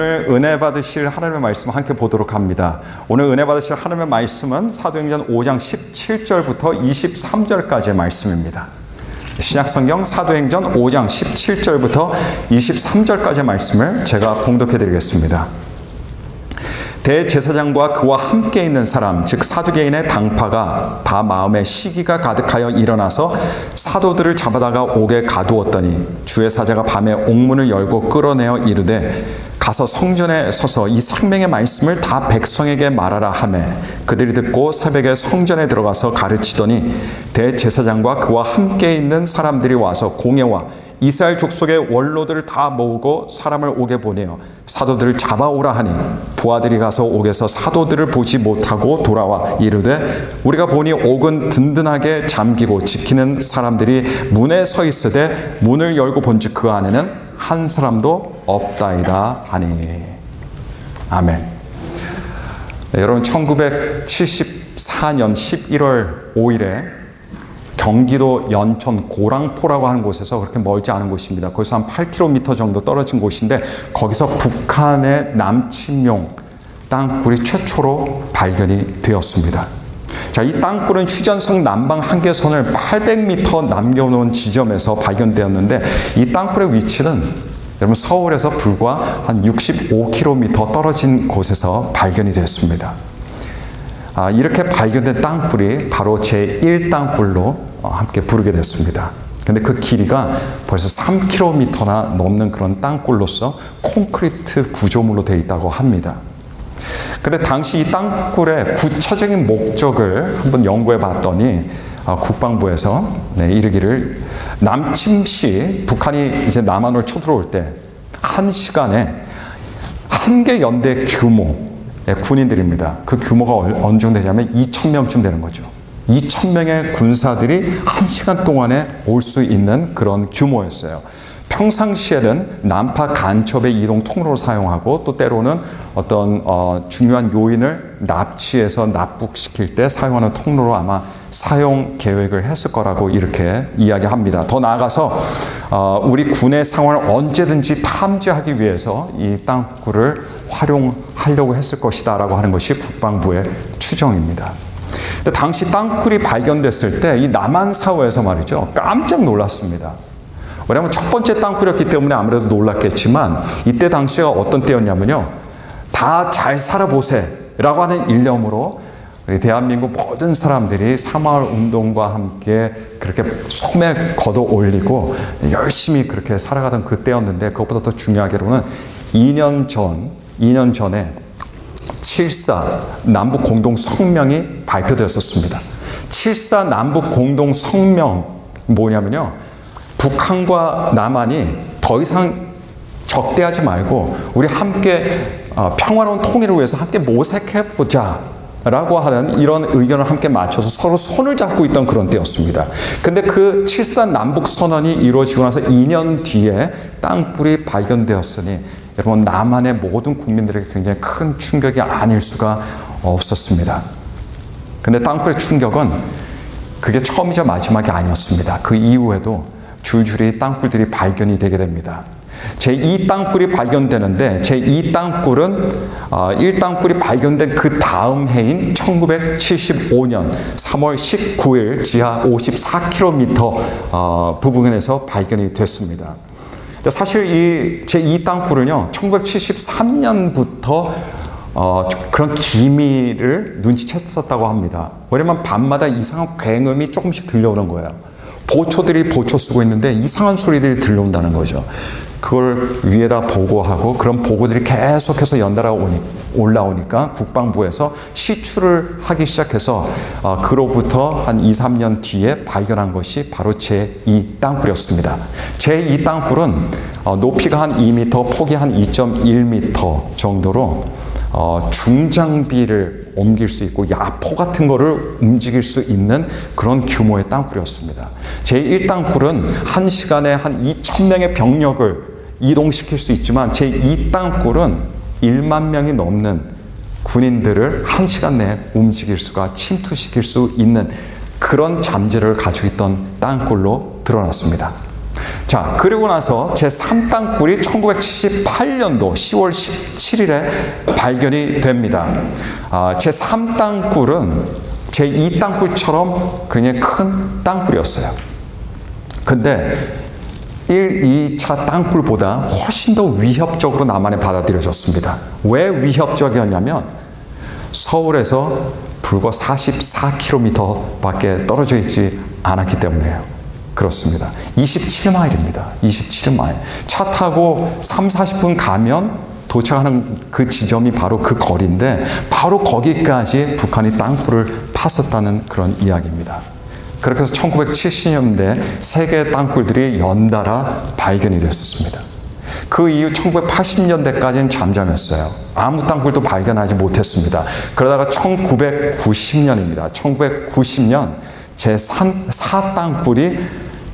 오늘 은혜 받으실 하나님의 말씀 함께 보도록 합니다. 오늘 은혜 받으실 하나님의 말씀은 사도행전 5장 17절부터 23절까지의 말씀입니다. 신약성경 사도행전 5장 17절부터 23절까지의 말씀을 제가 봉독해 드리겠습니다. 대제사장과 그와 함께 있는 사람, 즉 사두개인의 당파가 다 마음에 시기가 가득하여 일어나서 사도들을 잡아다가 옥에 가두었더니 주의 사자가 밤에 옥문을 열고 끌어내어 이르되 가서 성전에 서서 이 생명의 말씀을 다 백성에게 말하라 하매 그들이 듣고 새벽에 성전에 들어가서 가르치더니 대제사장과 그와 함께 있는 사람들이 와서 공회와 이스라엘 족속의 원로들을 다 모으고 사람을 옥에 보내어 사도들을 잡아오라 하니 부하들이 가서 옥에서 사도들을 보지 못하고 돌아와 이르되 우리가 보니 옥은 든든하게 잠기고 지키는 사람들이 문에 서 있으되 문을 열고 본즉 그 안에는 한 사람도 없다이다 하니. 아멘. 네, 여러분 1974년 11월 5일에 경기도 연천 고랑포라고 하는 곳에서 그렇게 멀지 않은 곳입니다. 거기서 한 8km 정도 떨어진 곳인데 거기서 북한의 남침용 땅굴이 최초로 발견이 되었습니다. 자, 이 땅굴은 휴전선 남방 한계선을 800m 남겨놓은 지점에서 발견되었는데 이 땅굴의 위치는 여러분 서울에서 불과 한 65km 떨어진 곳에서 발견이 됐습니다. 이렇게 발견된 땅굴이 바로 제1땅굴로 함께 부르게 됐습니다. 근데 그 길이가 벌써 3km나 넘는 그런 땅굴로서 콘크리트 구조물로 되어 있다고 합니다. 근데 당시 이 땅굴의 구체적인 목적을 한번 연구해 봤더니 국방부에서 이르기를 남침시 북한이 이제 남한을 쳐들어올 때 1시간에 한 개 연대 규모 군인들입니다. 그 규모가 어느 정도 되냐면 2,000명쯤 되는 거죠. 2,000명의 군사들이 1시간 동안에 올 수 있는 그런 규모였어요. 평상시에는 난파 간첩의 이동 통로로 사용하고 또 때로는 어떤 중요한 요인을 납치해서 납북시킬 때 사용하는 통로로 아마 사용 계획을 했을 거라고 이렇게 이야기합니다. 더 나아가서 우리 군의 상황을 언제든지 탐지하기 위해서 이 땅굴을 활용하려고 했을 것이다 라고 하는 것이 국방부의 추정입니다. 근데 당시 땅굴이 발견됐을 때 이 남한 사회에서 말이죠, 깜짝 놀랐습니다. 왜냐하면 첫 번째 땅굴이었기 때문에 아무래도 놀랐겠지만 이때 당시가 어떤 때였냐면요, 다 잘 살아보세 라고 하는 일념으로 우리 대한민국 모든 사람들이 사마을 운동과 함께 그렇게 소매 걷어 올리고 열심히 그렇게 살아가던 그때였는데, 그것보다 더 중요하게로는 2년 전에 7.4 남북 공동 성명이 발표되었습니다. 7.4 남북 공동 성명 뭐냐면요, 북한과 남한이 더 이상 적대하지 말고 우리 함께 평화로운 통일을 위해서 함께 모색해보자 라고 하는 이런 의견을 함께 맞춰서 서로 손을 잡고 있던 그런 때였습니다. 근데 그 7.4 남북선언이 이루어지고 나서 2년 뒤에 땅굴이 발견되었으니 여러분 남한의 모든 국민들에게 굉장히 큰 충격이 아닐 수가 없었습니다. 근데 땅굴의 충격은 그게 처음이자 마지막이 아니었습니다. 그 이후에도 줄줄이 땅굴들이 발견이 되게 됩니다. 제2 땅굴이 발견되는데 제2 땅굴은 1땅굴이 발견된 그 다음 해인 1975년 3월 19일 지하 54km 부근에서 발견이 됐습니다. 사실 이 제2 땅굴은요 1973년부터 그런 기미를 눈치챘었다고 합니다. 왜냐면 밤마다 이상한 굉음이 조금씩 들려오는 거예요. 보초들이 보초 쓰고 있는데 이상한 소리들이 들려온다는 거죠. 그걸 위에다 보고하고 그런 보고들이 계속해서 연달아 올라오니까 국방부에서 시추를 하기 시작해서 그로부터 한 2, 3년 뒤에 발견한 것이 바로 제2 땅굴이었습니다. 제2 땅굴은 높이가 한 2m, 폭이 한 2.1m 정도로 중장비를 옮길 수 있고 야포 같은 거를 움직일 수 있는 그런 규모의 땅굴이었습니다. 제1땅굴은 한 시간에 한 2,000명의 병력을 이동시킬 수 있지만 제2땅굴은 1만 명이 넘는 군인들을 한 시간 내에 움직일 수가 침투시킬 수 있는 그런 잠재력을 가지고 있던 땅굴로 드러났습니다. 자, 그리고 나서 제3땅굴이 1978년도 10월 17일에 발견이 됩니다. 제3땅굴은 제2땅굴처럼 굉장히 큰 땅굴이었어요. 근데 1, 2차 땅굴보다 훨씬 더 위협적으로 남한에 받아들여졌습니다. 왜 위협적이었냐면 서울에서 불과 44km밖에 떨어져 있지 않았기 때문에요. 그렇습니다. 27마일입니다. 27마일. 차 타고 3, 40분 가면 도착하는 그 지점이 바로 그 거리인데 바로 거기까지 북한이 땅굴을 팠었다는 그런 이야기입니다. 그렇게 해서 1970년대 세 개의 땅굴들이 연달아 발견이 됐었습니다. 그 이후 1980년대까지는 잠잠했어요. 아무 땅굴도 발견하지 못했습니다. 그러다가 1990년입니다. 1990년 제4땅굴이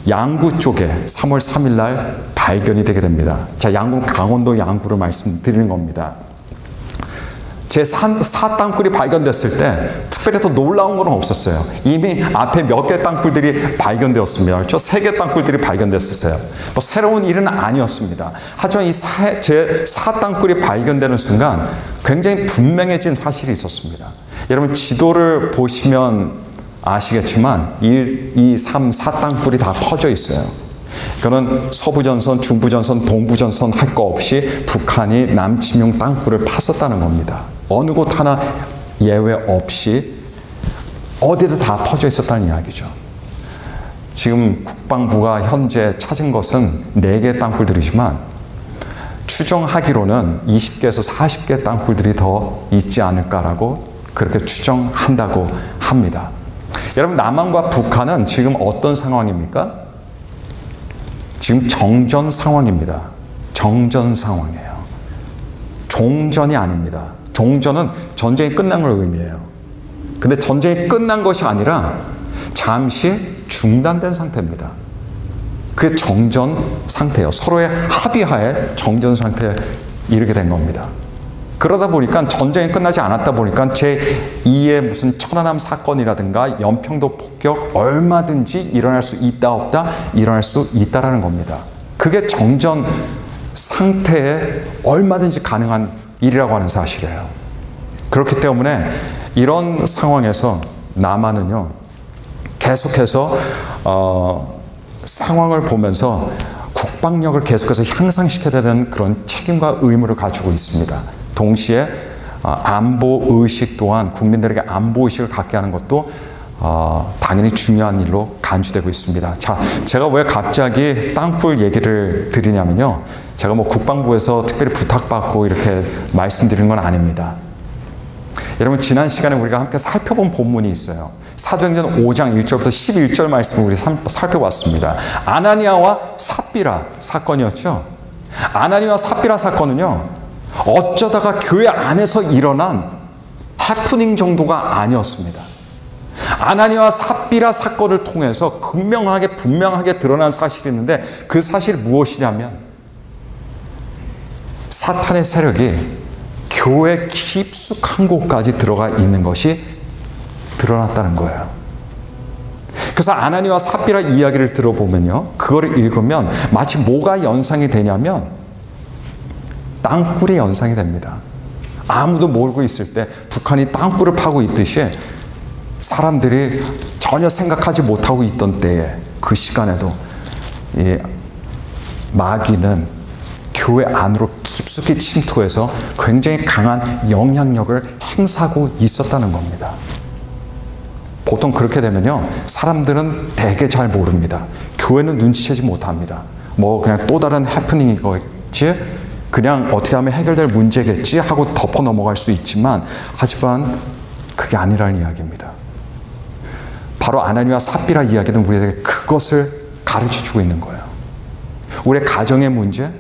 양구 쪽에 3월 3일 날 발견이 되게 됩니다. 자, 양구는 강원도 양구를 말씀드리는 겁니다. 제4땅굴이 발견됐을 때 특별히 더 놀라운 건 없었어요. 이미 앞에 몇 개 땅굴들이 발견되었습니다. 저 3개 땅굴들이 발견됐었어요. 뭐 새로운 일은 아니었습니다. 하지만 이 제4땅굴이 발견되는 순간 굉장히 분명해진 사실이 있었습니다. 여러분 지도를 보시면 아시겠지만 1, 2, 3, 4땅굴이 다 퍼져 있어요. 그거는 서부전선, 중부전선, 동부전선 할 거 없이 북한이 남침용 땅굴을 팠었다는 겁니다. 어느 곳 하나 예외 없이 어디에도 다 퍼져 있었다는 이야기죠. 지금 국방부가 현재 찾은 것은 4개 땅굴들이지만 추정하기로는 20개에서 40개 땅굴들이 더 있지 않을까라고 그렇게 추정한다고 합니다. 여러분, 남한과 북한은 지금 어떤 상황입니까? 지금 정전 상황입니다. 정전 상황이에요. 종전이 아닙니다. 종전은 전쟁이 끝난 걸 의미해요. 근데 전쟁이 끝난 것이 아니라 잠시 중단된 상태입니다. 그게 정전 상태예요. 서로의 합의하에 정전 상태에 이르게 된 겁니다. 그러다 보니까 전쟁이 끝나지 않았다 보니까 제2의 무슨 천안함 사건이라든가 연평도 폭격 얼마든지 일어날 수 있다 없다 일어날 수 있다라는 겁니다. 그게 정전 상태에 얼마든지 가능한 일이라고 하는 사실이에요. 그렇기 때문에 이런 상황에서 남한은요 계속해서 상황을 보면서 국방력을 계속해서 향상시켜야 되는 그런 책임과 의무를 가지고 있습니다. 동시에 안보의식 또한 국민들에게 안보의식을 갖게 하는 것도 당연히 중요한 일로 간주되고 있습니다. 자, 제가 왜 갑자기 땅굴 얘기를 드리냐면요. 제가 뭐 국방부에서 특별히 부탁받고 이렇게 말씀드리는 건 아닙니다. 여러분, 지난 시간에 우리가 함께 살펴본 본문이 있어요. 사도행전 5장 1절부터 11절 말씀을 우리 살펴봤습니다. 아나니아와 삽비라 사건이었죠. 아나니아와 삽비라 사건은요. 어쩌다가 교회 안에서 일어난 해프닝 정도가 아니었습니다. 아나니아와 삽비라 사건을 통해서 분명하게 드러난 사실이 있는데 그 사실이 무엇이냐면 사탄의 세력이 교회 깊숙한 곳까지 들어가 있는 것이 드러났다는 거예요. 그래서 아나니아와 삽비라 이야기를 들어보면요. 그거를 읽으면 마치 뭐가 연상이 되냐면 땅굴이 연상이 됩니다. 아무도 모르고 있을 때 북한이 땅굴을 파고 있듯이 사람들이 전혀 생각하지 못하고 있던 때에 그 시간에도 이 마귀는 교회 안으로 깊숙이 침투해서 굉장히 강한 영향력을 행사하고 있었다는 겁니다. 보통 그렇게 되면요. 사람들은 되게 잘 모릅니다. 교회는 눈치채지 못합니다. 뭐 그냥 또 다른 해프닝이겠지? 그냥 어떻게 하면 해결될 문제겠지 하고 덮어 넘어갈 수 있지만 하지만 그게 아니라는 이야기입니다. 바로 아나니아와 삽비라 이야기는 우리에게 그것을 가르쳐주고 있는 거예요. 우리의 가정의 문제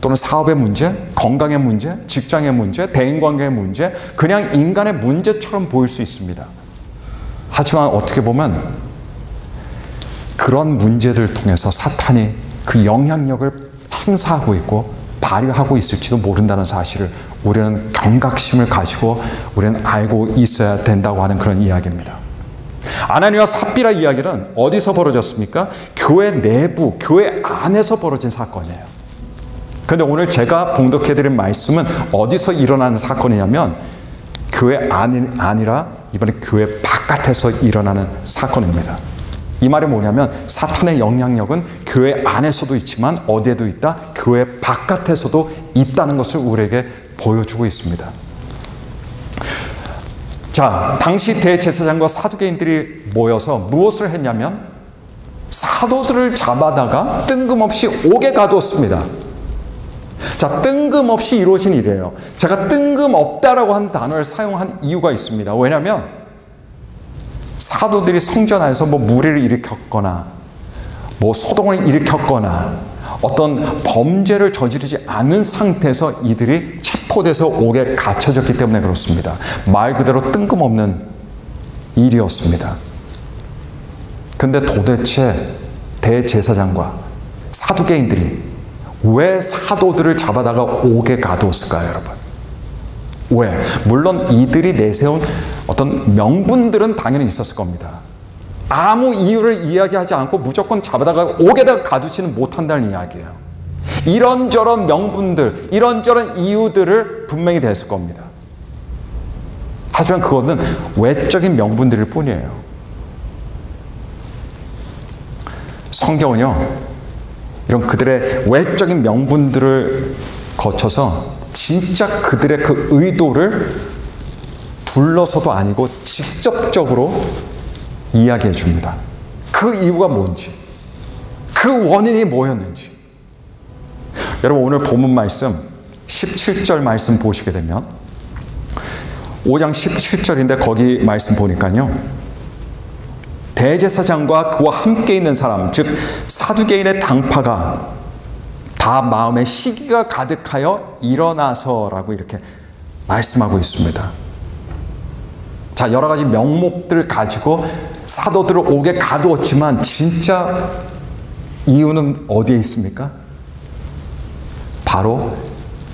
또는 사업의 문제, 건강의 문제, 직장의 문제, 대인관계의 문제, 그냥 인간의 문제처럼 보일 수 있습니다. 하지만 어떻게 보면 그런 문제들을 통해서 사탄이 그 영향력을 행사하고 있고 발휘하고 있을지도 모른다는 사실을 우리는 경각심을 가지고 우리는 알고 있어야 된다고 하는 그런 이야기입니다. 아나니아와 삽비라 이야기는 어디서 벌어졌습니까? 교회 내부, 교회 안에서 벌어진 사건이에요. 그런데 오늘 제가 봉독해드린 말씀은 어디서 일어나는 사건이냐면 교회 아니라 이번에 교회 바깥에서 일어나는 사건입니다. 이 말이 뭐냐면 사탄의 영향력은 교회 안에서도 있지만 어디에도 있다? 교회 바깥에서도 있다는 것을 우리에게 보여주고 있습니다. 자, 당시 대제사장과 사두개인들이 모여서 무엇을 했냐면 사도들을 잡아다가 뜬금없이 옥에 가두었습니다. 자, 뜬금없이 이루어진 일이에요. 제가 뜬금없다라고 하는 단어를 사용한 이유가 있습니다. 왜냐하면 사도들이 성전 안에서 무리를 일으켰거나 소동을 일으켰거나 어떤 범죄를 저지르지 않은 상태에서 이들이 체포돼서 옥에 갇혀졌기 때문에 그렇습니다. 말 그대로 뜬금없는 일이었습니다. 근데 도대체 대제사장과 사두개인들이 왜 사도들을 잡아다가 옥에 가두었을까요, 여러분? 왜? 물론 이들이 내세운 어떤 명분들은 당연히 있었을 겁니다. 아무 이유를 이야기하지 않고 무조건 잡아다가 옥에다가 가두지는 못한다는 이야기예요. 이런저런 명분들, 이런저런 이유들을 분명히 댔을 겁니다. 하지만 그것은 외적인 명분들일 뿐이에요. 성경은요, 이런 그들의 외적인 명분들을 거쳐서 진짜 그들의 그 의도를 둘러서도 아니고 직접적으로 이야기해 줍니다. 그 이유가 뭔지, 그 원인이 뭐였는지. 여러분, 오늘 본문 말씀 17절 말씀 보시게 되면 5장 17절인데 거기 말씀 보니까요, 대제사장과 그와 함께 있는 사람, 즉 사두개인의 당파가 다 마음에 시기가 가득하여 일어나서라고 이렇게 말씀하고 있습니다. 자, 여러 가지 명목들을 가지고 사도들을 옥에 가두었지만 진짜 이유는 어디에 있습니까? 바로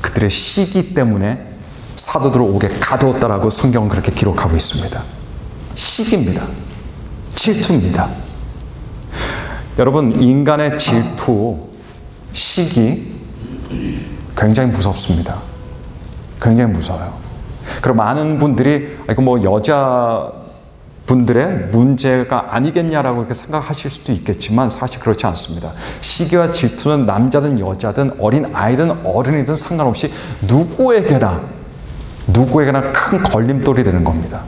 그들의 시기 때문에 사도들을 옥에 가두었다라고 성경은 그렇게 기록하고 있습니다. 시기입니다. 질투입니다. 여러분, 인간의 질투, 시기 굉장히 무섭습니다. 굉장히 무서워요. 그럼 많은 분들이 이거 여자분들의 문제가 아니겠냐라고 이렇게 생각하실 수도 있겠지만 사실 그렇지 않습니다. 시기와 질투는 남자든 여자든 어린 아이든 어른이든 상관없이 누구에게나 큰 걸림돌이 되는 겁니다.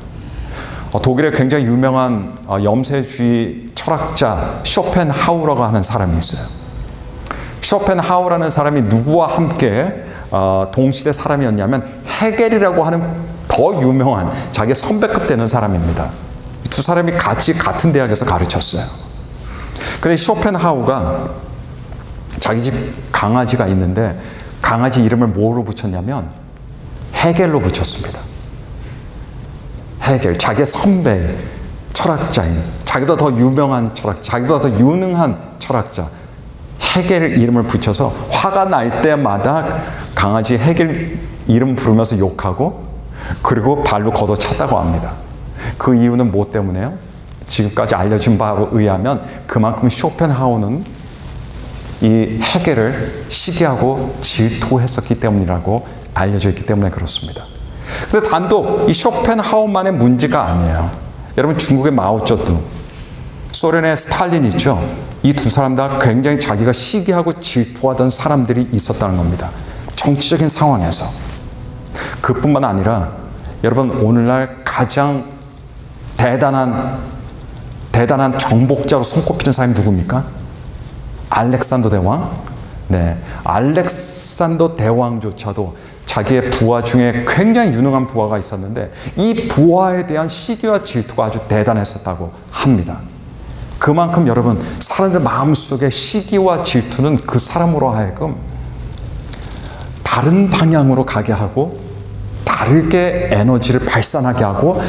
독일에 굉장히 유명한 염세주의 철학자 쇼펜하우어라고 하는 사람이 있어요. 쇼펜하우어라는 사람이 누구와 함께 동시대 사람이었냐면 헤겔이라고 하는 더 유명한 자기 선배급 되는 사람입니다. 두 사람이 같은 대학에서 가르쳤어요. 근데 쇼펜하우어가 자기 집 강아지가 있는데 강아지 이름을 뭐로 붙였냐면 헤겔로 붙였습니다. 헤겔, 자기의 선배, 철학자인, 자기보다 더 유명한 철학자, 자기보다 더 유능한 철학자, 헤겔 이름을 붙여서 화가 날 때마다 강아지 헤겔 이름 부르면서 욕하고 그리고 발로 걷어찼다고 합니다. 그 이유는 뭐 때문에요? 지금까지 알려진 바로 의하면 그만큼 쇼펜하우어는 이 헤겔을 시기하고 질투했었기 때문이라고 알려져 있기 때문에 그렇습니다. 근데 단독 이 쇼펜하우어만의 문제가 아니에요. 여러분, 중국의 마오쩌둥, 소련의 스탈린 있죠? 이 두 사람 다 굉장히 자기가 시기하고 질투하던 사람들이 있었다는 겁니다. 정치적인 상황에서. 그뿐만 아니라 여러분, 오늘날 가장 대단한 정복자로 손꼽히는 사람이 누굽니까? 알렉산더 대왕? 네, 알렉산더 대왕조차도 자기의 부하 중에 굉장히 유능한 부하가 있었는데 이 부하에 대한 시기와 질투가 아주 대단했었다고 합니다. 그만큼 여러분, 사람들 마음속에 시기와 질투는 그 사람으로 하여금 다른 방향으로 가게 하고 다르게 에너지를 발산하게 하고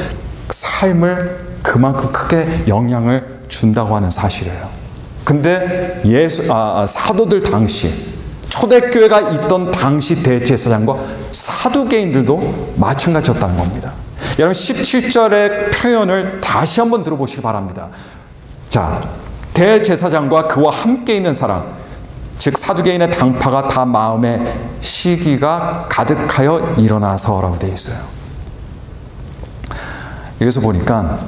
삶을 그만큼 크게 영향을 준다고 하는 사실이에요. 근데 사도들 당시, 초대교회가 있던 당시 대제사장과 사두개인들도 마찬가지였다는 겁니다. 여러분, 17절의 표현을 다시 한번 들어보시기 바랍니다. 자, 대제사장과 그와 함께 있는 사람, 즉 사두개인의 당파가 다 마음에 시기가 가득하여 일어나서라고 되어 있어요. 여기서 보니까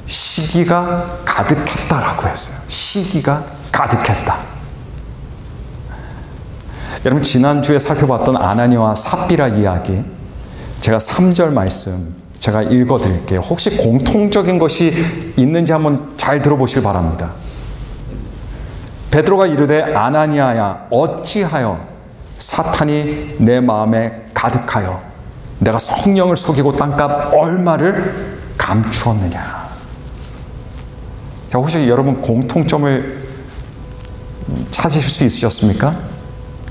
시기가 가득했다라고 했어요. 시기가 가득했다. 여러분, 지난주에 살펴봤던 아나니와 삽비라 이야기, 제가 3절 말씀 제가 읽어드릴게요. 혹시 공통적인 것이 있는지 한번 잘 들어보시길 바랍니다. 베드로가 이르되 아나니아야 어찌하여 사탄이 내 마음에 가득하여 내가 성령을 속이고 땅값 얼마를 감추었느냐. 자, 혹시 여러분 공통점을 찾으실 수 있으셨습니까?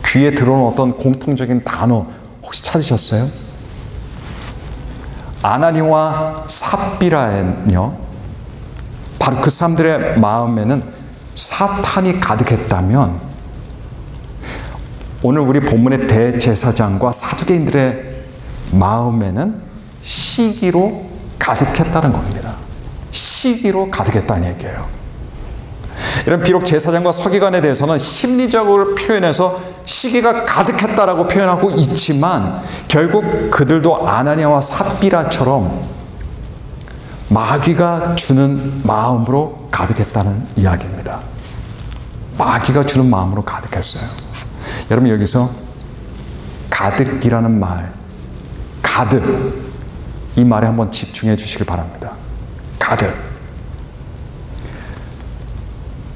귀에 들어오는 어떤 공통적인 단어 혹시 찾으셨어요? 아나니와 삽비라는요, 바로 그 사람들의 마음에는 사탄이 가득했다면, 오늘 우리 본문의 대제사장과 사두개인들의 마음에는 시기로 가득했다는 겁니다. 시기로 가득했다는 얘기예요. 이런 비록 제사장과 서기관에 대해서는 심리적으로 표현해서 시기가 가득했다라고 표현하고 있지만, 결국 그들도 아나니아와 삽비라처럼 마귀가 주는 마음으로 가득했다는 이야기입니다. 마귀가 주는 마음으로 가득했어요. 여러분, 여기서 가득이라는 말, 가득, 이 말에 한번 집중해 주시길 바랍니다. 가득.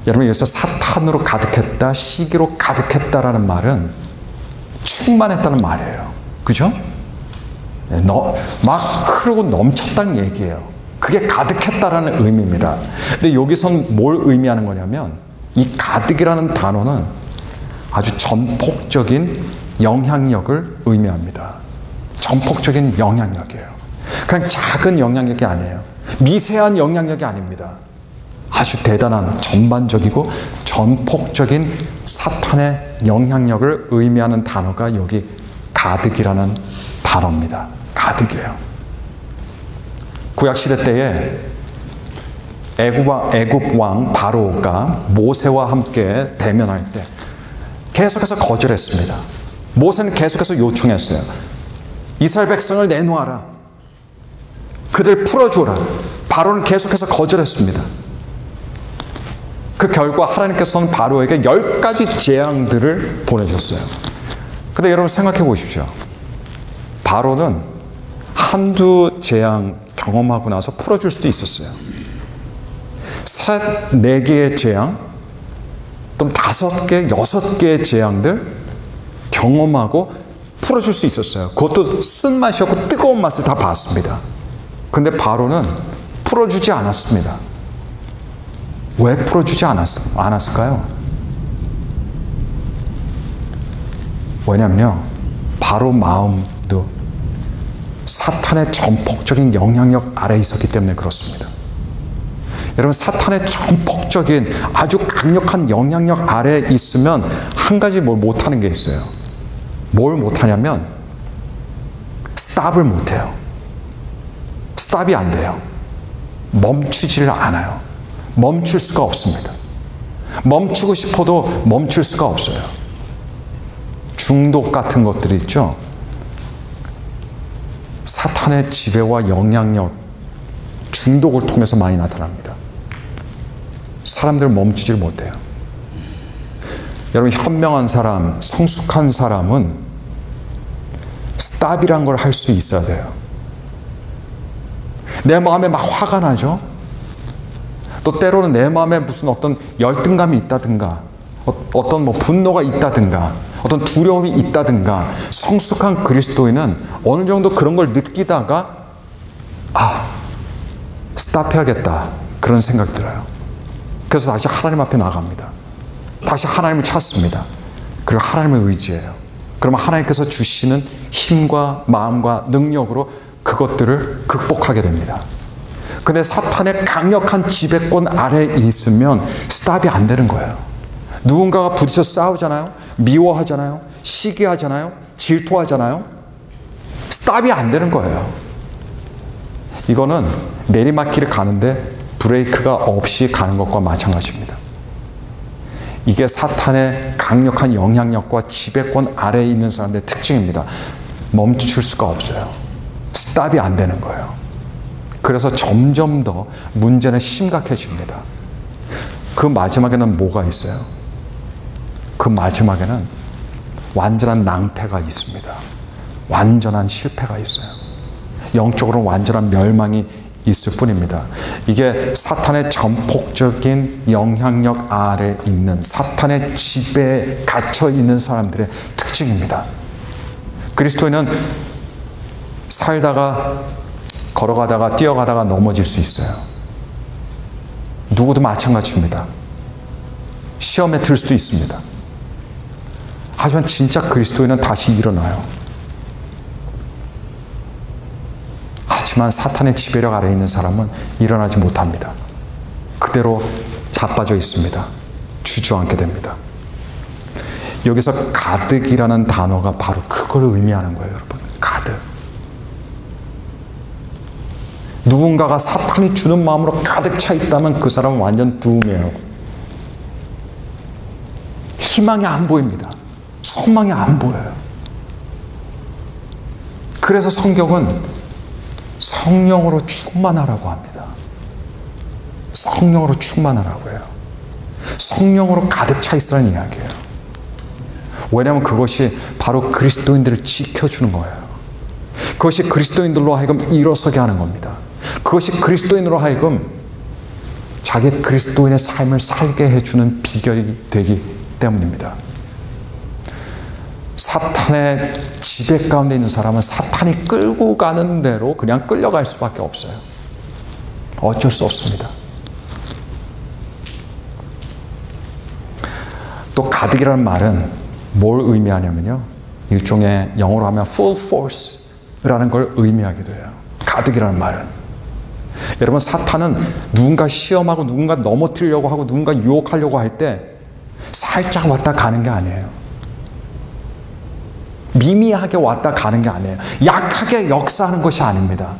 여러분, 여기서 사탄으로 가득했다, 시기로 가득했다라는 말은 충만했다는 말이에요. 그죠? 막 흐르고 넘쳤다는 얘기예요. 그게 가득했다라는 의미입니다. 근데 여기선 뭘 의미하는 거냐면, 이 가득이라는 단어는 아주 전폭적인 영향력을 의미합니다. 전폭적인 영향력이에요. 그냥 작은 영향력이 아니에요. 미세한 영향력이 아닙니다. 아주 대단한 전반적이고 전폭적인 사탄의 영향력을 의미하는 단어가 여기 가득이라는 단어입니다. 가득이에요. 구약시대 때에 애굽 왕 바로가 모세와 함께 대면할 때 계속해서 거절했습니다. 모세는 계속해서 요청했어요. 이스라엘 백성을 내놓아라. 그들 풀어주라. 바로는 계속해서 거절했습니다. 그 결과 하나님께서는 바로에게 10가지 재앙들을 보내셨어요. 근데 여러분 생각해 보십시오. 바로는 한두 재앙 경험하고 나서 풀어줄 수도 있었어요. 4개의 재앙, 또 5개, 6개의 재앙들 경험하고 풀어줄 수 있었어요. 그것도 쓴맛이었고 뜨거운 맛을 다 봤습니다. 근데 바로는 풀어주지 않았습니다. 왜 풀어주지 않았을까요? 왜냐면요, 바로 마음도 사탄의 전폭적인 영향력 아래에 있었기 때문에 그렇습니다. 여러분, 사탄의 전폭적인 아주 강력한 영향력 아래에 있으면 한 가지 뭘 못하는 게 있어요. 뭘 못하냐면 스탑을 못해요. 스탑이 안 돼요. 멈추지를 않아요. 멈출 수가 없습니다. 멈추고 싶어도 멈출 수가 없어요. 중독 같은 것들이 있죠. 사탄의 지배와 영향력, 중독을 통해서 많이 나타납니다. 사람들 멈추질 못해요. 여러분, 현명한 사람, 성숙한 사람은 스탑이란 걸 할 수 있어야 돼요. 내 마음에 막 화가 나죠? 또 때로는 내 마음에 무슨 어떤 열등감이 있다든가, 어떤 분노가 있다든가, 어떤 두려움이 있다든가, 성숙한 그리스도인은 어느 정도 그런 걸 느끼다가 스탑해야겠다, 그런 생각이 들어요. 그래서 다시 하나님 앞에 나갑니다. 다시 하나님을 찾습니다. 그리고 하나님을 의지해요. 그러면 하나님께서 주시는 힘과 마음과 능력으로 그것들을 극복하게 됩니다. 근데 사탄의 강력한 지배권 아래에 있으면 스탑이 안 되는 거예요. 누군가가 부딪혀 싸우잖아요. 미워하잖아요. 시기하잖아요. 질투하잖아요. 스탑이 안 되는 거예요. 이거는 내리막길을 가는데 브레이크가 없이 가는 것과 마찬가지입니다. 이게 사탄의 강력한 영향력과 지배권 아래에 있는 사람들의 특징입니다. 멈출 수가 없어요. 스탑이 안 되는 거예요. 그래서 점점 더 문제는 심각해집니다. 그 마지막에는 뭐가 있어요? 그 마지막에는 완전한 낭패가 있습니다. 완전한 실패가 있어요. 영적으로는 완전한 멸망이 있을 뿐입니다. 이게 사탄의 전폭적인 영향력 아래 있는, 사탄의 지배에 갇혀 있는 사람들의 특징입니다. 그리스도인은 살다가, 걸어가다가, 뛰어가다가 넘어질 수 있어요. 누구도 마찬가지입니다. 시험에 들 수도 있습니다. 하지만 진짜 그리스도인은 다시 일어나요. 하지만 사탄의 지배력 아래에 있는 사람은 일어나지 못합니다. 그대로 자빠져 있습니다. 주저앉게 됩니다. 여기서 가득이라는 단어가 바로 그걸 의미하는 거예요, 여러분. 가득. 누군가가 사탄이 주는 마음으로 가득 차 있다면 그 사람은 완전 둠이에요. 희망이 안 보입니다. 소망이 안 보여요. 그래서 성경은 성령으로 충만하라고 합니다. 성령으로 충만하라고 해요. 성령으로 가득 차 있으라는 이야기예요. 왜냐하면 그것이 바로 그리스도인들을 지켜주는 거예요. 그것이 그리스도인들로 하여금 일어서게 하는 겁니다. 그것이 그리스도인으로 하여금 자기 그리스도인의 삶을 살게 해주는 비결이 되기 때문입니다. 사탄의 지배 가운데 있는 사람은 사탄이 끌고 가는 대로 그냥 끌려갈 수밖에 없어요. 어쩔 수 없습니다. 또 가득이라는 말은 뭘 의미하냐면요, 일종의 영어로 하면 full force라는 걸 의미하기도 해요. 가득이라는 말은. 여러분, 사탄은 누군가 시험하고 누군가 넘어뜨리려고 하고 누군가 유혹하려고 할 때 살짝 왔다 가는 게 아니에요. 미미하게 왔다 가는 게 아니에요. 약하게 역사하는 것이 아닙니다.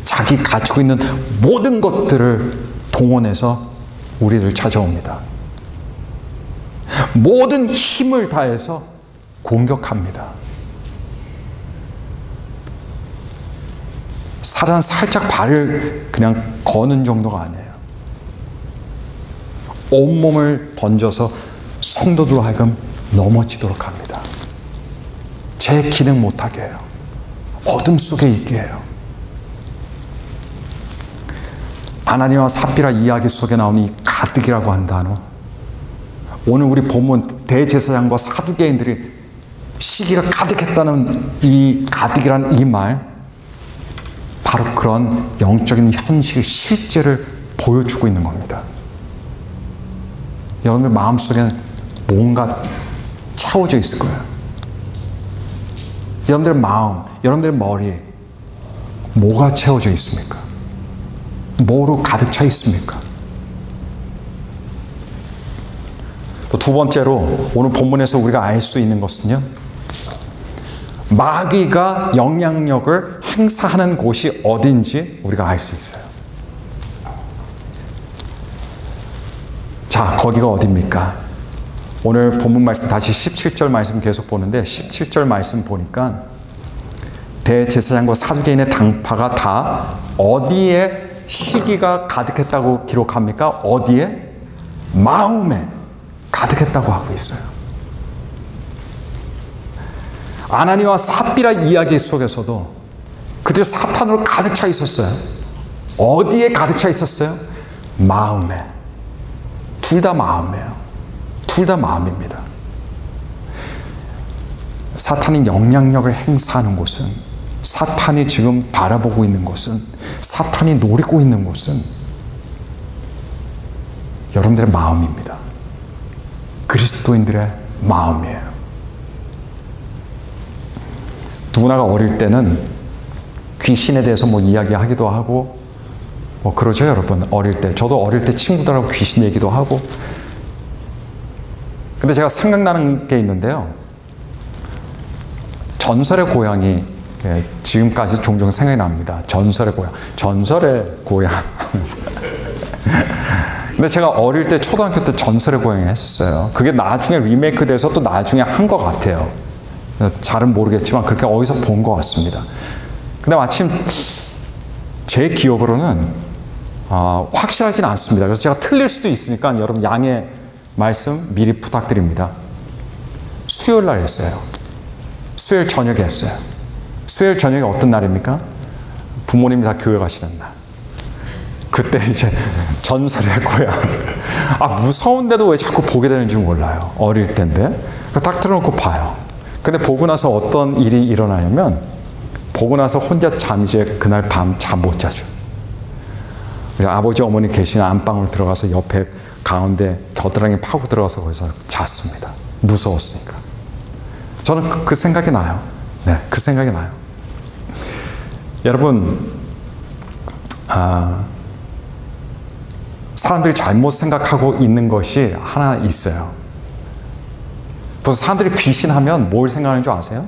자기 가지고 있는 모든 것들을 동원해서 우리를 찾아옵니다. 모든 힘을 다해서 공격합니다. 사단은 살짝 발을 그냥 거는 정도가 아니에요. 온몸을 던져서 성도들로 하여금 넘어지도록 합니다. 제 기능 못하게 해요. 어둠 속에 있게 해요. 아나니와 삽비라 이야기 속에 나오는 이 가득이라고 한 단어, 오늘 우리 본문 대제사장과 사두개인들이 시기가 가득했다는 이 가득이라는 이 말, 바로 그런 영적인 현실, 실제를 보여주고 있는 겁니다. 여러분들 마음속에는 뭔가 채워져 있을 거예요. 여러분들의 마음, 여러분들의 머리에 뭐가 채워져 있습니까? 뭐로 가득 차 있습니까? 또 두 번째로 오늘 본문에서 우리가 알 수 있는 것은요, 마귀가 영향력을 행사하는 곳이 어딘지 우리가 알 수 있어요. 자, 거기가 어디입니까? 오늘 본문 말씀, 다시 17절 말씀 계속 보는데 17절 말씀 보니까 대제사장과 사두개인의 당파가 다 어디에 시기가 가득했다고 기록합니까? 어디에? 마음에 가득했다고 하고 있어요. 아나니와 삽비라 이야기 속에서도 그들이 사탄으로 가득 차 있었어요. 어디에 가득 차 있었어요? 마음에. 둘 다 마음이에요. 둘 다 마음입니다. 사탄이 영향력을 행사하는 곳은, 사탄이 지금 바라보고 있는 곳은, 사탄이 노리고 있는 곳은 여러분들의 마음입니다. 그리스도인들의 마음이에요. 누구나가 어릴 때는 귀신에 대해서 뭐 이야기하기도 하고 뭐 그러죠, 여러분. 어릴 때. 저도 어릴 때 친구들하고 귀신 얘기도 하고. 근데 제가 생각나는 게 있는데요. 전설의 고양이 지금까지 종종 생각이 납니다. 전설의 고향. 전설의 고향. 근데 제가 어릴 때 초등학교 때 전설의 고향을 했었어요. 그게 나중에 리메이크 돼서 또 나중에 한 것 같아요. 잘은 모르겠지만 그렇게 어디서 본 것 같습니다. 근데 마침 제 기억으로는 확실하진 않습니다. 그래서 제가 틀릴 수도 있으니까 여러분 양해 말씀 미리 부탁드립니다. 수요일 날 했어요. 수요일 저녁에 했어요. 수요일 저녁에 어떤 날입니까? 부모님이 다 교회 가시는 날. 그때 이제 전설의 고향. 무서운데도 왜 자꾸 보게 되는지 몰라요. 어릴 때인데. 딱 틀어놓고 봐요. 근데 보고 나서 어떤 일이 일어나냐면, 보고 나서 혼자 이제 그날 밤 잠 못 자죠. 아버지 어머니 계시는 안방으로 들어가서 옆에 가운데 겨드랑이 파고 들어가서 거기서 잤습니다. 무서웠으니까. 저는 그 생각이 나요. 네, 그 생각이 나요. 여러분, 사람들이 잘못 생각하고 있는 것이 하나 있어요. 그래서 사람들이 귀신하면 뭘 생각하는 줄 아세요?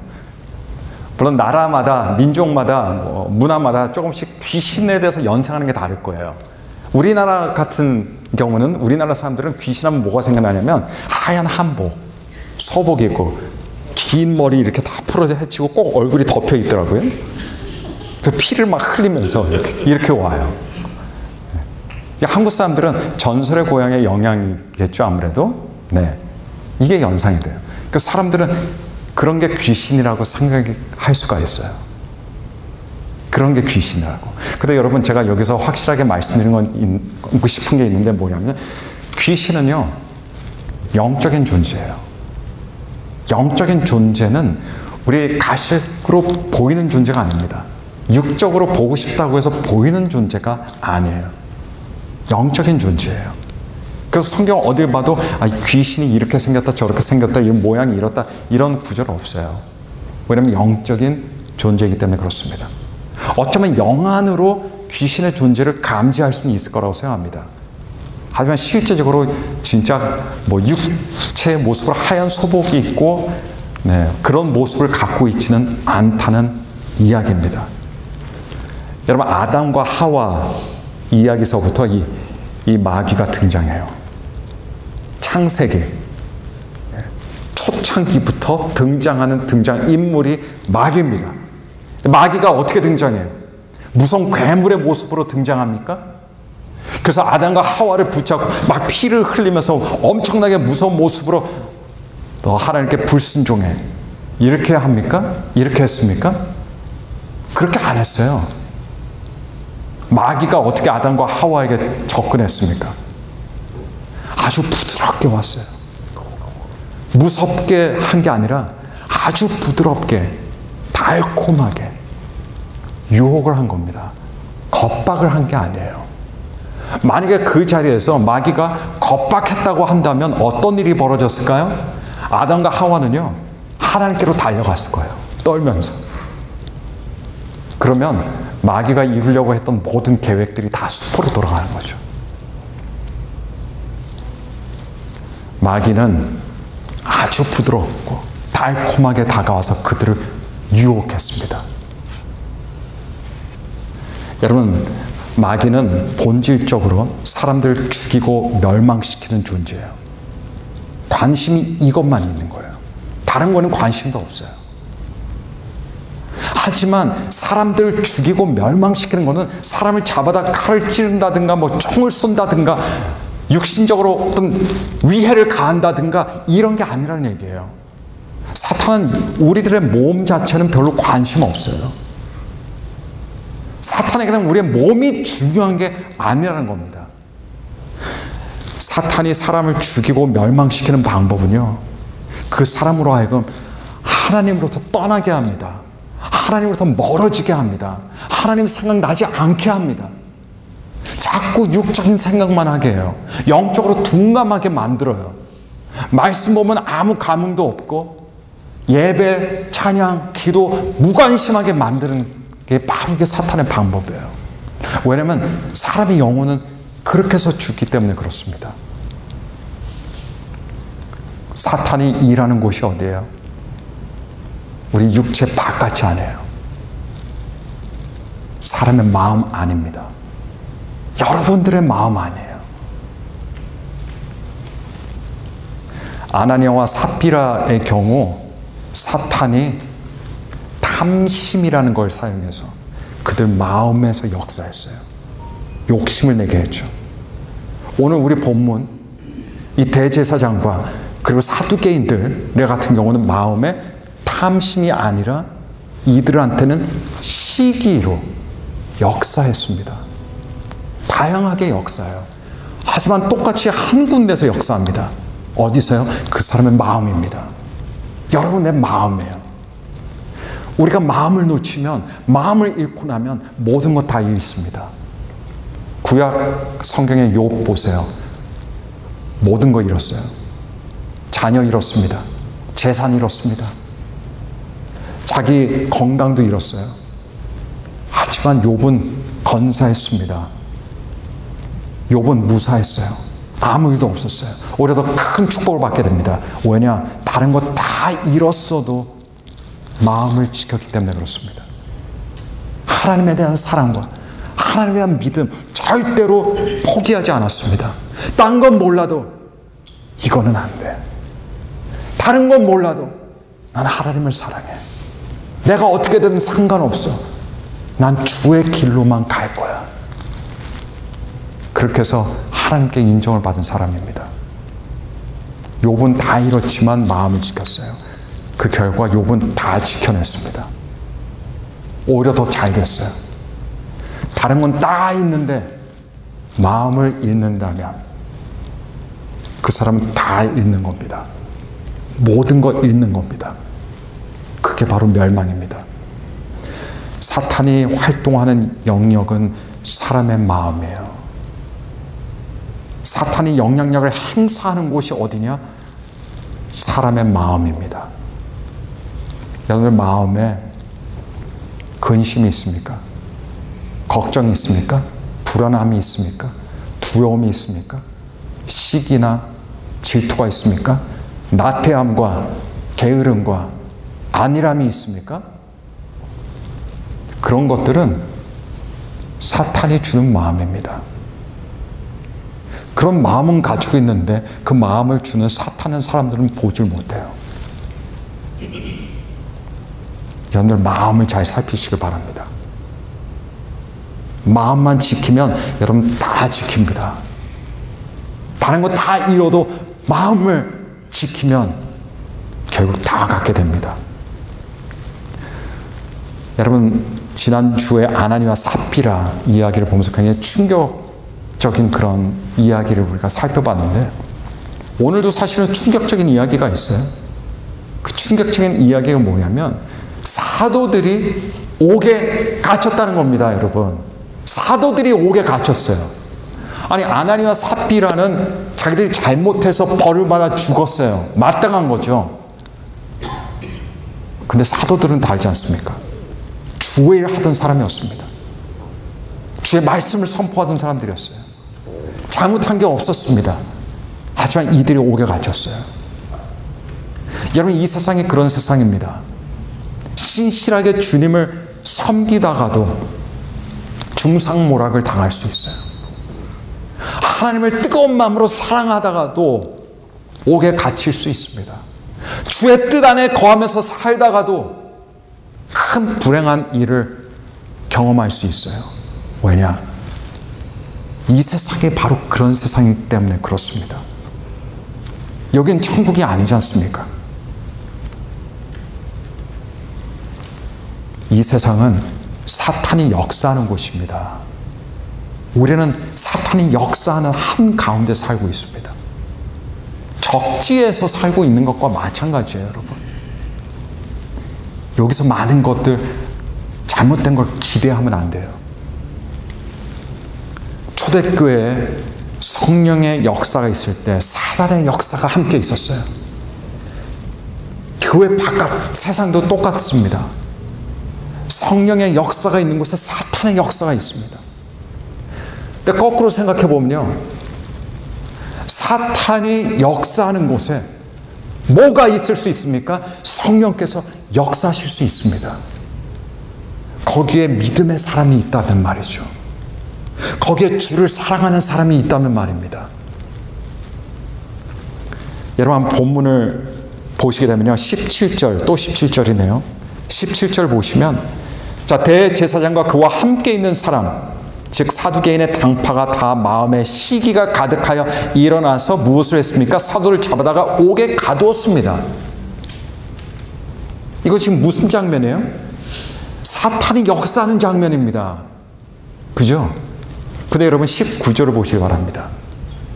물론 나라마다, 민족마다, 문화마다 조금씩 귀신에 대해서 연상하는 게 다를 거예요. 우리나라 같은 경우는, 우리나라 사람들은 귀신하면 뭐가 생각나냐면 하얀 한복, 소복 입고 긴 머리 이렇게 다 풀어져 헤치고 꼭 얼굴이 덮여 있더라고요. 그래서 피를 막 흘리면서 이렇게 와요. 한국 사람들은 전설의 고향의 영향이겠죠, 아무래도. 네, 이게 연상이 돼요. 그러니까 사람들은 그런 게 귀신이라고 생각할 수가 있어요. 그런 게 귀신이라고. 근데 여러분, 제가 여기서 확실하게 말씀드리고 싶은 게 있는데 뭐냐면, 귀신은요, 영적인 존재예요. 영적인 존재는 우리 가식으로 보이는 존재가 아닙니다. 육적으로 보고 싶다고 해서 보이는 존재가 아니에요. 영적인 존재예요. 그래서 성경 어딜 봐도 귀신이 이렇게 생겼다 저렇게 생겼다 이런 모양이 이렇다 이런 구절 없어요. 왜냐하면 영적인 존재이기 때문에 그렇습니다. 어쩌면 영안으로 귀신의 존재를 감지할 수는 있을 거라고 생각합니다. 하지만 실제적으로 진짜 육체의 모습으로 하얀 소복이 있고 그런 모습을 갖고 있지는 않다는 이야기입니다. 여러분, 아담과 하와 이야기서부터 이 마귀가 등장해요. 창세기, 초창기부터 등장하는 등장인물이 마귀입니다. 마귀가 어떻게 등장해요? 무서운 괴물의 모습으로 등장합니까? 그래서 아담과 하와를 붙잡고 막 피를 흘리면서 엄청나게 무서운 모습으로 너 하나님께 불순종해. 이렇게 합니까? 이렇게 했습니까? 그렇게 안 했어요. 마귀가 어떻게 아담과 하와에게 접근했습니까? 아주 부드럽게 왔어요. 무섭게 한 게 아니라 아주 부드럽게, 달콤하게 유혹을 한 겁니다. 겁박을 한 게 아니에요. 만약에 그 자리에서 마귀가 겁박했다고 한다면 어떤 일이 벌어졌을까요? 아담과 하와는요, 하나님께로 달려갔을 거예요. 떨면서. 그러면 마귀가 이루려고 했던 모든 계획들이 다 수포로 돌아가는 거죠. 마귀는 아주 부드럽고 달콤하게 다가와서 그들을 유혹했습니다. 여러분, 마귀는 본질적으로 사람들을 죽이고 멸망시키는 존재예요. 관심이 이것만 있는 거예요. 다른 거는 관심도 없어요. 하지만 사람들을 죽이고 멸망시키는 것은 사람을 잡아다 칼을 찌른다든가 총을 쏜다든가 육신적으로 어떤 위해를 가한다든가 이런 게 아니라는 얘기예요. 사탄은 우리들의 몸 자체는 별로 관심 없어요. 사탄에게는 우리의 몸이 중요한 게 아니라는 겁니다. 사탄이 사람을 죽이고 멸망시키는 방법은요, 그 사람으로 하여금 하나님으로부터 떠나게 합니다. 하나님으로부터 멀어지게 합니다. 하나님 생각나지 않게 합니다. 자꾸 육적인 생각만 하게 해요. 영적으로 둔감하게 만들어요. 말씀 보면 아무 감흥도 없고 예배, 찬양, 기도 무관심하게 만드는 게 바로 이게 사탄의 방법이에요. 왜냐하면 사람의 영혼은 그렇게 해서 죽기 때문에 그렇습니다. 사탄이 일하는 곳이 어디예요? 우리 육체 바깥이 아니에요. 사람의 마음 아닙니다. 여러분들의 마음 아니에요. 아나니아와 삽비라의 경우 사탄이 탐심이라는 걸 사용해서 그들 마음에서 역사했어요. 욕심을 내게 했죠. 오늘 우리 본문 이 대제사장과 그리고 사두개인들 같은 경우는 마음에 탐심이 아니라 이들한테는 시기로 역사했습니다. 다양하게 역사해요. 하지만 똑같이 한 군데서 역사합니다. 어디서요? 그 사람의 마음입니다. 여러분, 내 마음이에요. 우리가 마음을 놓치면, 마음을 잃고 나면 모든 것 다 잃습니다. 구약 성경의 욥 보세요. 모든 거 잃었어요. 자녀 잃었습니다. 재산 잃었습니다. 자기 건강도 잃었어요. 하지만 욥은 건사했습니다. 욥은 무사했어요. 아무 일도 없었어요. 오히려 더 큰 축복을 받게 됩니다. 왜냐? 다른 것 다 잃었어도 마음을 지켰기 때문에 그렇습니다. 하나님에 대한 사랑과 하나님에 대한 믿음 절대로 포기하지 않았습니다. 딴 건 몰라도 이거는 안 돼. 다른 건 몰라도 난 하나님을 사랑해. 내가 어떻게든 상관없어. 난 주의 길로만 갈 거야. 그렇게 해서 하나님께 인정을 받은 사람입니다. 욥은 다 잃었지만 마음을 지켰어요. 그 결과 욥은 다 지켜냈습니다. 오히려 더 잘 됐어요. 다른 건 다 있는데 마음을 잃는다면 그 사람은 다 잃는 겁니다. 모든 걸 잃는 겁니다. 그게 바로 멸망입니다. 사탄이 활동하는 영역은 사람의 마음이에요. 사탄이 영향력을 행사하는 곳이 어디냐? 사람의 마음입니다. 여러분의 마음에 근심이 있습니까? 걱정이 있습니까? 불안함이 있습니까? 두려움이 있습니까? 시기나 질투가 있습니까? 나태함과 게으름과 안일함이 있습니까? 그런 것들은 사탄이 주는 마음입니다. 그런 마음은 가지고 있는데 그 마음을 주는 사탄은 사람들은 보질 못해요. 여러분들 마음을 잘 살피시길 바랍니다. 마음만 지키면 여러분 다 지킵니다. 다른 거 다 잃어도 마음을 지키면 결국 다 갖게 됩니다. 여러분, 지난주에 아나니와 삽비라 이야기를 보면서 굉장히 충격적인 그런 이야기를 우리가 살펴봤는데 오늘도 사실은 충격적인 이야기가 있어요. 그 충격적인 이야기가 뭐냐면 사도들이 옥에 갇혔다는 겁니다, 여러분. 사도들이 옥에 갇혔어요. 아니, 아나니와 삽비라는 자기들이 잘못해서 벌을 받아 죽었어요. 마땅한 거죠. 근데 사도들은 다 알지 않습니까? 주의 일을 하던 사람이었습니다. 주의 말씀을 선포하던 사람들이었어요. 잘못한 게 없었습니다. 하지만 이들이 옥에 갇혔어요. 여러분, 이 세상이 그런 세상입니다. 신실하게 주님을 섬기다가도 중상모락을 당할 수 있어요. 하나님을 뜨거운 마음으로 사랑하다가도 옥에 갇힐 수 있습니다. 주의 뜻 안에 거하면서 살다가도 큰 불행한 일을 경험할 수 있어요. 왜냐? 이 세상이 바로 그런 세상이기 때문에 그렇습니다. 여긴 천국이 아니지 않습니까? 이 세상은 사탄이 역사하는 곳입니다. 우리는 사탄이 역사하는 한 가운데 살고 있습니다. 적지에서 살고 있는 것과 마찬가지예요, 여러분. 여기서 많은 것들, 잘못된 걸 기대하면 안 돼요. 초대교회에 성령의 역사가 있을 때 사단의 역사가 함께 있었어요. 교회 바깥 세상도 똑같습니다. 성령의 역사가 있는 곳에 사탄의 역사가 있습니다. 근데 거꾸로 생각해 보면요, 사탄이 역사하는 곳에 뭐가 있을 수 있습니까? 성령께서 역사하실 수 있습니다. 거기에 믿음의 사람이 있다면 말이죠. 거기에 주를 사랑하는 사람이 있다면 말입니다. 여러분 본문을 보시게 되면요. 17절, 또 17절이네요. 17절 보시면, 자, 대제사장과 그와 함께 있는 사람, 즉 사두개인의 당파가 다 마음에 시기가 가득하여 일어나서 무엇을 했습니까? 사도를 잡아다가 옥에 가두었습니다. 이거 지금 무슨 장면이에요? 사탄이 역사하는 장면입니다. 그죠? 근데 여러분 19절을 보시기 바랍니다.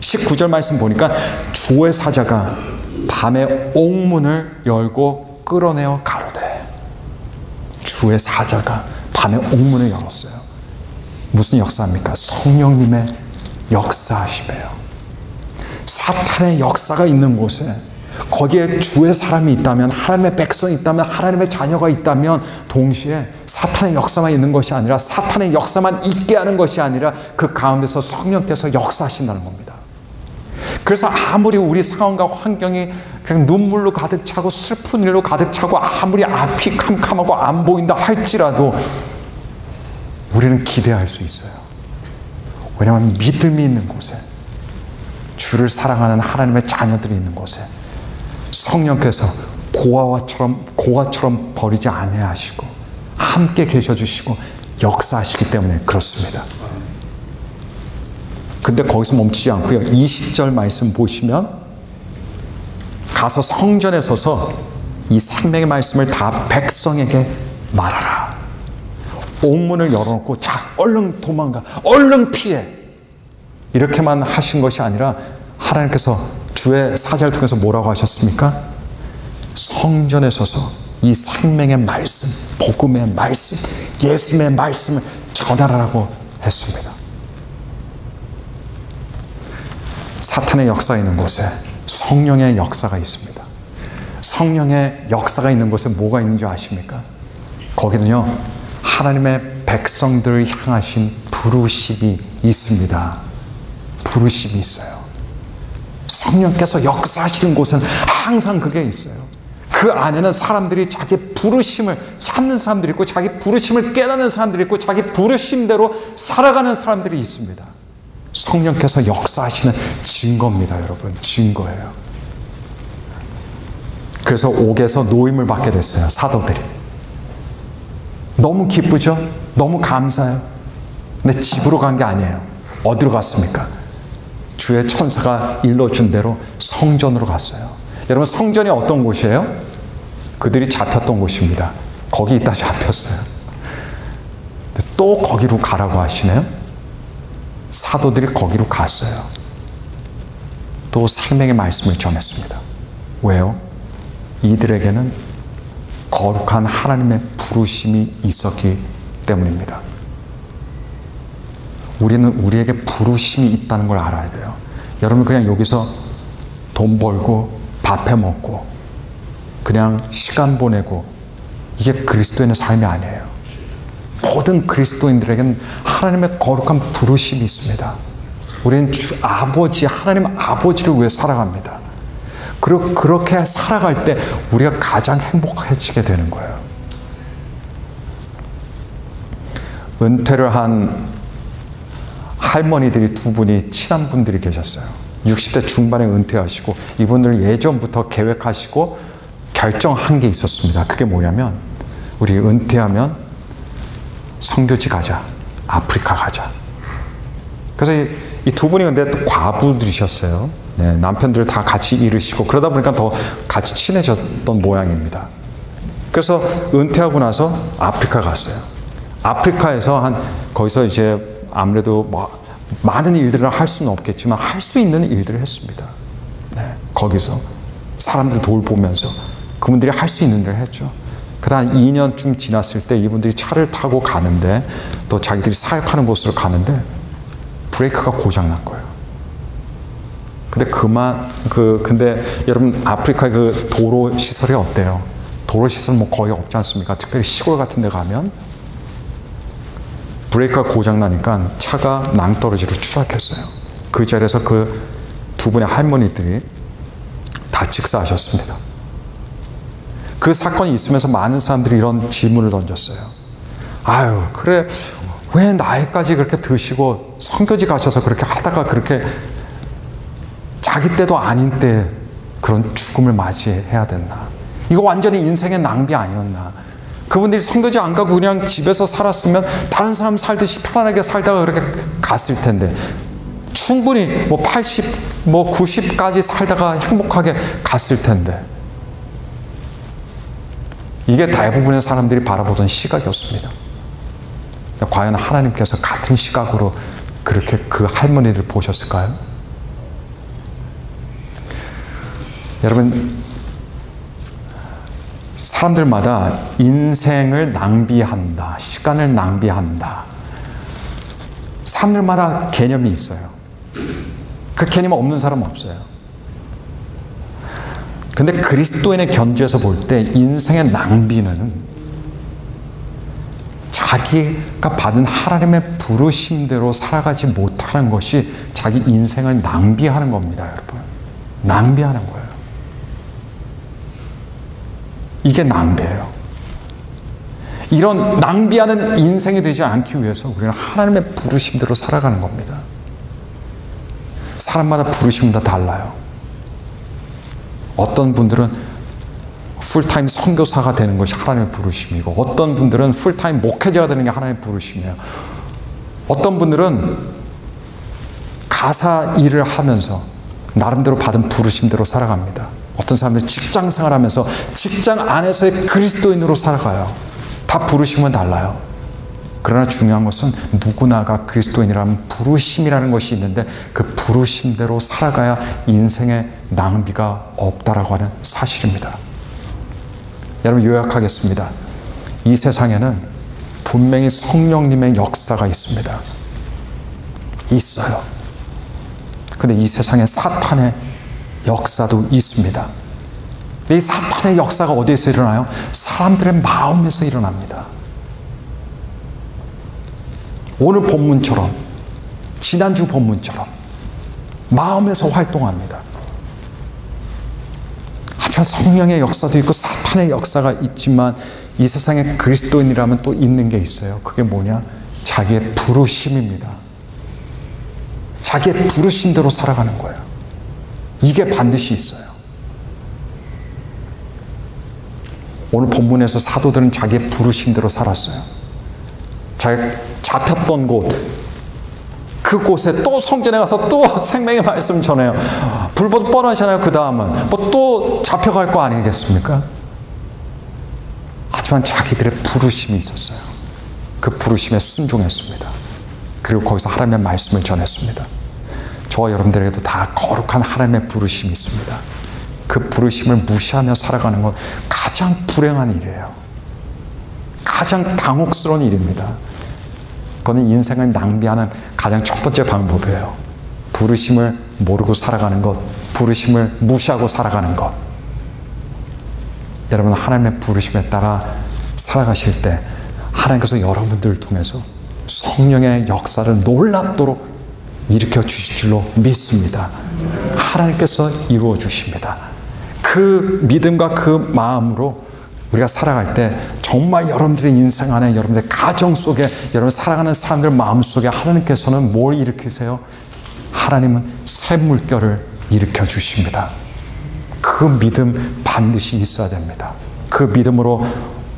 19절 말씀 보니까 주의 사자가 밤에 옥문을 열고 끌어내어 가로되. 주의 사자가 밤에 옥문을 열었어요. 무슨 역사입니까? 성령님의 역사하심이에요. 사탄의 역사가 있는 곳에, 거기에 주의 사람이 있다면, 하나님의 백성이 있다면, 하나님의 자녀가 있다면, 동시에 사탄의 역사만 있는 것이 아니라, 사탄의 역사만 있게 하는 것이 아니라 그 가운데서 성령께서 역사하신다는 겁니다. 그래서 아무리 우리 상황과 환경이 그냥 눈물로 가득 차고 슬픈 일로 가득 차고 아무리 앞이 캄캄하고 안 보인다 할지라도 우리는 기대할 수 있어요. 왜냐하면 믿음이 있는 곳에, 주를 사랑하는 하나님의 자녀들이 있는 곳에 성령께서 고아처럼 버리지 아니하시고 함께 계셔주시고 역사하시기 때문에 그렇습니다. 근데 거기서 멈추지 않고요. 20절 말씀 보시면, 가서 성전에 서서 이 생명의 말씀을 다 백성에게 말하라. 옥문을 열어놓고 자 얼른 도망가, 얼른 피해, 이렇게만 하신 것이 아니라 하나님께서 주의 사자를 통해서 뭐라고 하셨습니까? 성전에 서서 이 생명의 말씀, 복음의 말씀, 예수님의 말씀을 전하라고 했습니다. 사탄의 역사가 있는 곳에 성령의 역사가 있습니다. 성령의 역사가 있는 곳에 뭐가 있는 줄 아십니까? 거기는요, 하나님의 백성들을 향하신 부르심이 있습니다. 부르심이 있어요. 성령께서 역사하시는 곳은 항상 그게 있어요. 그 안에는 사람들이 자기 부르심을 찾는 사람들이 있고, 자기 부르심을 깨닫는 사람들이 있고, 자기 부르심대로 살아가는 사람들이 있습니다. 성령께서 역사하시는 증거입니다, 여러분. 증거예요. 그래서 옥에서 노임을 받게 됐어요, 사도들이. 너무 기쁘죠? 너무 감사해요. 근데 집으로 간 게 아니에요. 어디로 갔습니까? 주의 천사가 일러준 대로 성전으로 갔어요. 여러분, 성전이 어떤 곳이에요? 그들이 잡혔던 곳입니다. 거기 있다 잡혔어요. 또 거기로 가라고 하시네요. 사도들이 거기로 갔어요. 또 생명의 말씀을 전했습니다. 왜요? 이들에게는 거룩한 하나님의 부르심이 있었기 때문입니다. 우리는 우리에게 부르심이 있다는 걸 알아야 돼요. 여러분, 그냥 여기서 돈 벌고 밥 해 먹고 그냥 시간 보내고, 이게 그리스도인의 삶이 아니에요. 모든 그리스도인들에게는 하나님의 거룩한 부르심이 있습니다. 우리는 주 아버지, 하나님 아버지를 위해 살아갑니다. 그리고 그렇게 살아갈 때 우리가 가장 행복해지게 되는 거예요. 은퇴를 한 할머니들이 두 분이, 친한 분들이 계셨어요. 60대 중반에 은퇴하시고, 이분들 예전부터 계획하시고 결정한 게 있었습니다. 그게 뭐냐면, 우리 은퇴하면 선교지 가자, 아프리카 가자. 그래서 이 두 분이 근데 또 과부들이셨어요. 네, 남편들 다 같이 이르시고, 그러다 보니까 더 같이 친해졌던 모양입니다. 그래서 은퇴하고 나서 아프리카 갔어요. 아프리카에서 거기서 이제 아무래도 뭐 많은 일들을 할 수는 없겠지만 할 수 있는 일들을 했습니다. 네, 거기서 사람들 돌보면서 그분들이 할 수 있는 일을 했죠. 그다음 2년쯤 지났을 때 이분들이 차를 타고 가는데, 또 자기들이 사역하는 곳으로 가는데 브레이크가 고장난 거예요. 근데 여러분, 아프리카의 그 도로 시설이 어때요? 도로 시설 뭐 거의 없지 않습니까? 특별히 시골 같은 데 가면 브레이크가 고장나니까 차가 낭떠러지로 추락했어요. 그 자리에서 그 두 분의 할머니들이 다 직사하셨습니다. 그 사건이 있으면서 많은 사람들이 이런 질문을 던졌어요. 아유, 그래, 왜 나이까지 그렇게 드시고 선교지 가셔서 그렇게 하다가 그렇게 자기 때도 아닌 때 그런 죽음을 맞이해야 됐나? 이거 완전히 인생의 낭비 아니었나? 그분들이 선교지 안 가고 그냥 집에서 살았으면 다른 사람 살듯이 편안하게 살다가 그렇게 갔을 텐데, 충분히 뭐 80, 뭐 90까지 살다가 행복하게 갔을 텐데, 이게 대부분의 사람들이 바라보던 시각이었습니다. 과연 하나님께서 같은 시각으로 그렇게 그 할머니들 보셨을까요? 여러분, 사람들마다 인생을 낭비한다, 시간을 낭비한다, 사람들마다 개념이 있어요. 그 개념 없는 사람은 없어요. 근데 그리스도인의 견주에서 볼 때 인생의 낭비는 자기가 받은 하나님의 부르심대로 살아가지 못하는 것이 자기 인생을 낭비하는 겁니다, 여러분. 낭비하는 거예요. 이게 낭비예요. 이런 낭비하는 인생이 되지 않기 위해서 우리는 하나님의 부르심대로 살아가는 겁니다. 사람마다 부르심은 다 달라요. 어떤 분들은 풀타임 선교사가 되는 것이 하나님의 부르심이고, 어떤 분들은 풀타임 목회자가 되는 게 하나님의 부르심이에요. 어떤 분들은 가사 일을 하면서 나름대로 받은 부르심대로 살아갑니다. 어떤 사람들은 직장 생활하면서 직장 안에서의 그리스도인으로 살아가요. 다 부르심은 달라요. 그러나 중요한 것은 누구나가 그리스도인이라면 부르심이라는 것이 있는데 그 부르심대로 살아가야 인생의 낭비가 없다라고 하는 사실입니다. 여러분, 요약하겠습니다. 이 세상에는 분명히 성령님의 역사가 있습니다. 있어요. 근데 이 세상에 사탄의 역사도 있습니다. 이 사탄의 역사가 어디에서 일어나요? 사람들의 마음에서 일어납니다. 오늘 본문처럼, 지난주 본문처럼 마음에서 활동합니다. 하지만 성령의 역사도 있고 사탄의 역사가 있지만 이 세상에 그리스도인이라면 또 있는 게 있어요. 그게 뭐냐? 자기의 부르심입니다. 자기의 부르심대로 살아가는 거예요. 이게 반드시 있어요. 오늘 본문에서 사도들은 자기의 부르심대로 살았어요. 자기 잡혔던 곳, 그곳에 또 성전에 가서 또 생명의 말씀 전해요. 불보듯 뻔하잖아요. 그 다음은 뭐 또 잡혀갈 거 아니겠습니까? 하지만 자기들의 부르심이 있었어요. 그 부르심에 순종했습니다. 그리고 거기서 하나님의 말씀을 전했습니다. 저와 여러분들에게도 다 거룩한 하나님의 부르심이 있습니다. 그 부르심을 무시하며 살아가는 건 가장 불행한 일이에요. 가장 당혹스러운 일입니다. 그거는 인생을 낭비하는 가장 첫 번째 방법이에요. 부르심을 모르고 살아가는 것, 부르심을 무시하고 살아가는 것. 여러분, 하나님의 부르심에 따라 살아가실 때 하나님께서 여러분들을 통해서 성령의 역사를 놀랍도록 일으켜 주실 줄로 믿습니다. 하나님께서 이루어 주십니다. 그 믿음과 그 마음으로 우리가 살아갈 때 정말 여러분들의 인생 안에, 여러분들의 가정 속에, 여러분 살아가는 사람들 마음 속에 하나님께서는 뭘 일으키세요? 하나님은 새 물결을 일으켜 주십니다. 그 믿음 반드시 있어야 됩니다. 그 믿음으로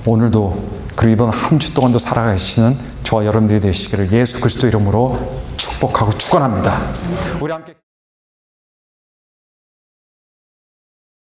오늘도 그리고 이번 한 주 동안도 살아가시는 저와 여러분들이 되시기를 예수 그리스도 이름으로 축복하고 축원합니다. 우리 함께